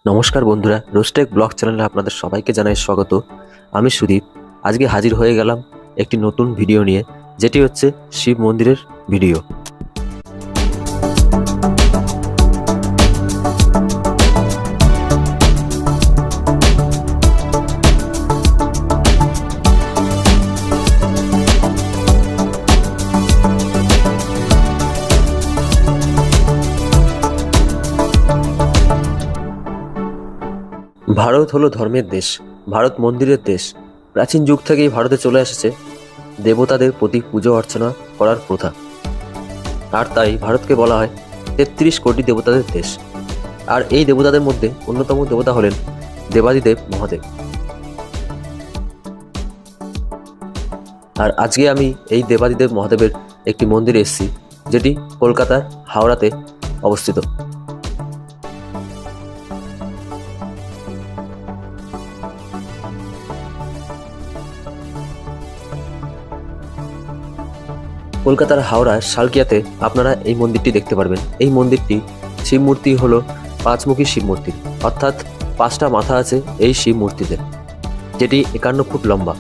নমস্কার বন্ধুরা, রোস্টেক ব্লগ চ্যানেলে আপনাদের সবাইকে জানাই স্বাগত। আমি সুদীপ। আজকে হাজির হয়ে গেলাম একটি নতুন ভিডিও নিয়ে, যেটি হচ্ছে শিব মন্দিরের ভিডিও। ভারত হলো ধর্মের দেশ, ভারত মন্দিরের দেশ। প্রাচীন যুগ থেকেই ভারতে চলে এসেছে দেবতাদের প্রতি পুজো অর্চনা করার প্রথা। আর তাই ভারতকে বলা হয় ৩৩ কোটি দেবতাদের দেশ। আর এই দেবতাদের মধ্যে অন্যতম দেবতা হলেন দেবাদিদেব মহাদেব। আর আজকে আমি এই দেবাদিদেব মহাদেবের একটি মন্দিরে এসেছি, যেটি কলকাতার হাওড়াতে অবস্থিত। কলকাতার হাওড়ার শালকিয়াতে আপনারা এই মন্দিরটি দেখতে পারবেন। এই মন্দিরটি শিব মূর্তি হলো পাঁচমুখী শিব মূর্তি, অর্থাৎ 5টা মাথা আছে এই শিব মূর্তিতে, যেটি 51 ফুট লম্বা।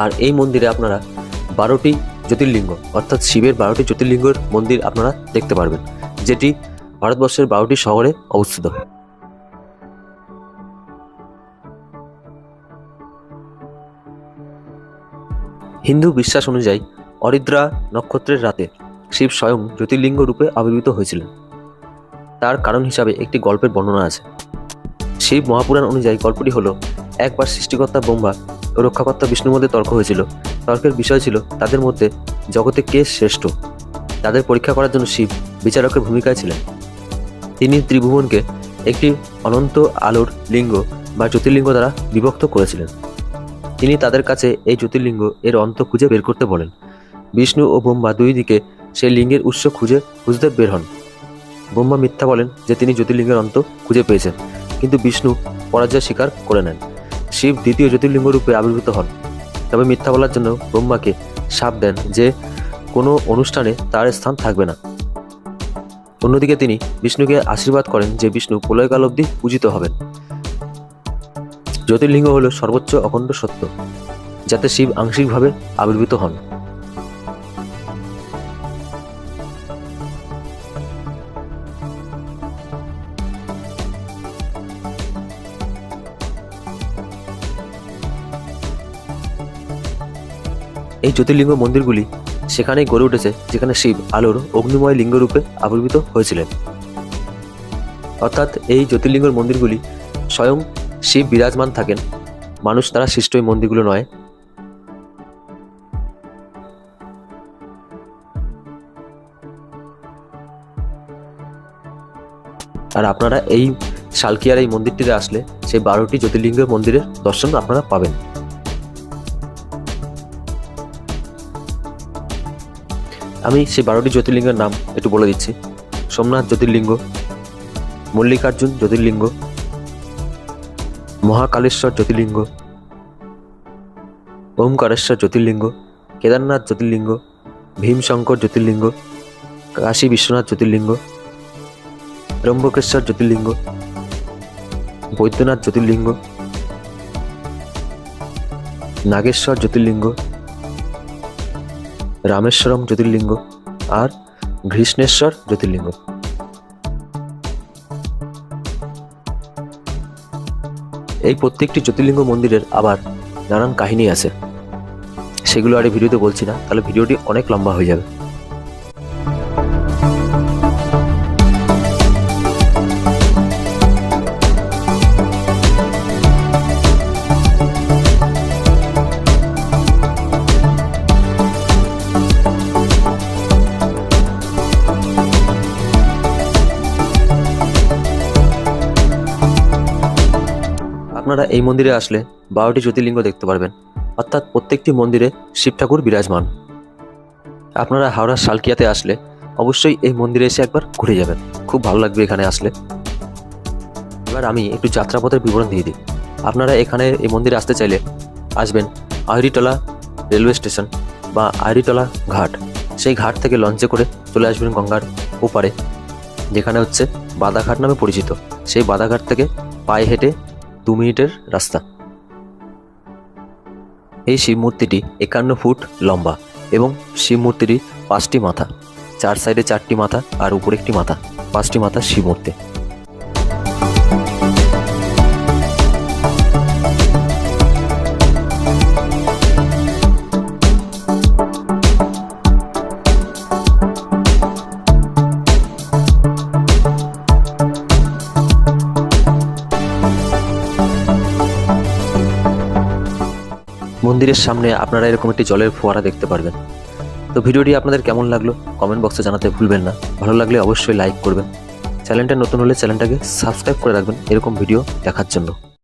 আর এই মন্দিরে আপনারা 12টি জ্যোতির্লিঙ্গ, অর্থাৎ শিবের 12টি জ্যোতির্লিঙ্গের মন্দির আপনারা দেখতে পারবেন, যেটি ভারতবর্ষের 12টি শহরে অবস্থিত। হিন্দু বিশ্বাস অনুযায়ী অরিদ্রা নক্ষত্রের রাতে শিব স্বয়ং জ্যোতির্লিঙ্গ রূপে আবির্ভূত হয়েছিলেন। তার কারণ হিসাবে একটি গল্পের বর্ণনা আছে। শিব মহাপুরাণ অনুযায়ী গল্পটি হলো, একবার সৃষ্টিকর্তা ব্রহ্মা ও রক্ষাকর্তা বিষ্ণুর মধ্যে তর্ক হয়েছিল। তর্কের বিষয় ছিল তাদের মধ্যে জগতে কে শ্রেষ্ঠ। তাদের পরীক্ষা করার জন্য শিব বিচারকের ভূমিকায় ছিলেন। তিনি ত্রিভুবনকে একটি অনন্ত আলোর লিঙ্গ বা জ্যোতির্লিঙ্গ দ্বারা বিভক্ত করেছিলেন। তিনি তাদের কাছে এই জ্যোতির্লিঙ্গ এর অন্ত খুঁজে বের করতে বলেন। বিষ্ণু ও ব্রহ্মা দুই দিকে সেই লিঙ্গের উৎস খুঁজতে বের হন। ব্রহ্মা মিথ্যা বলেন যে তিনি জ্যোতির্লিঙ্গের অন্ত খুঁজে পেয়েছেন, কিন্তু বিষ্ণু পরাজয় স্বীকার করে নেন। শিব দ্বিতীয় জ্যোতির্লিঙ্গ রূপে আবির্ভূত হন, তবে মিথ্যা বলার জন্য ব্রহ্মাকে শাপ দেন যে কোনো অনুষ্ঠানে তার স্থান থাকবে না। অন্যদিকে তিনি বিষ্ণুকে আশীর্বাদ করেন যে বিষ্ণু প্রলয়কাল অবধি পূজিত হবেন। জ্যোতির্লিঙ্গ হল সর্বোচ্চ অখণ্ড সত্য, যাতে শিব আংশিকভাবে আবির্ভূত হন। এই জ্যোতির্লিঙ্গ মন্দিরগুলি সেখানেই গড়ে উঠেছে যেখানে শিব আলোর অগ্নিময় লিঙ্গরূপে আবির্ভূত হয়েছিলেন। অর্থাৎ এই জ্যোতির্লিঙ্গের মন্দিরগুলি স্বয়ং শিব বিরাজমান থাকেন, মানুষ দ্বারা সৃষ্ট এই মন্দিরগুলো নয়। আর আপনারা এই শালকিয়ার এই মন্দিরটিতে আসলে সেই 12টি জ্যোতির্লিঙ্গের মন্দিরের দর্শন আপনারা পাবেন। আমি সেই 12টি জ্যোতির্লিঙ্গের নাম একটু বলে দিচ্ছি। সোমনাথ জ্যোতির্লিঙ্গ, মল্লিকার্জুন জ্যোতির্লিঙ্গ, মহাকালেশ্বর জ্যোতির্লিঙ্গ, ওমকারেশ্বর জ্যোতির্লিঙ্গ, কেদারনাথ জ্যোতির্লিঙ্গ, ভীমশঙ্কর জ্যোতির্লিঙ্গ, কাশী বিশ্বনাথ জ্যোতির্লিঙ্গ, ত্রম্বকেশ্বর জ্যোতির্লিঙ্গ, বৈদ্যনাথ জ্যোতির্লিঙ্গ, নাগেশ্বর জ্যোতির্লিঙ্গ, রামেশ্বরম জ্যোতির্লিঙ্গ আর ঘৃষ্ণেশ্বর জ্যোতির্লিঙ্গ। এই প্রত্যেকটি জ্যোতির্লিঙ্গ মন্দিরের আবার নানান কাহিনী আছে, সেগুলো আর এই ভিডিওতে বলছি না, তাহলে ভিডিওটি অনেক লম্বা হয়ে যাবে। আপনারা এই মন্দিরে আসলে 12টি জ্যোতির্লিঙ্গ দেখতে পারবেন, অর্থাৎ প্রত্যেকটি মন্দিরে শিব ঠাকুর বিরাজমান। আপনারা হাওড়ার শালকিয়াতে আসলে অবশ্যই এই মন্দিরে এসে একবার ঘুরে যাবেন, খুব ভালো লাগবে এখানে আসলে। এবার আমি একটু যাত্রাপথের বিবরণ দিয়ে দিই। আপনারা এখানে এই মন্দিরে আসতে চাইলে আসবেন আহরিটলা রেলওয়ে স্টেশন বা আহরিটলা ঘাট। সেই ঘাট থেকে লঞ্চে করে চলে আসবেন গঙ্গার ওপারে। যেখানে হচ্ছে বাদাঘাট নামে পরিচিত। সেই বাদাঘাট থেকে পায়ে হেঁটে 2 মিনিটের রাস্তা। এই শিব মূর্তিটি 51 ফুট লম্বা এবং শিব মূর্তিটির 5টি মাথা, 4 সাইডে 4টি মাথা আর উপরে একটি মাথা, 5টি মাথা শিব মূর্তি। মন্দিরের সামনে আপনারা এরকম একটি জলের ফোয়ারা দেখতে পারবেন। তো ভিডিওটি আপনাদের কেমন লাগলো কমেন্ট বক্সে জানাতে ভুলবেন না। ভালো লাগলে অবশ্যই লাইক করবেন। চ্যানেলটা নতুন হলে চ্যানেলটাকে সাবস্ক্রাইব করে রাখবেন এরকম ভিডিও দেখার জন্য।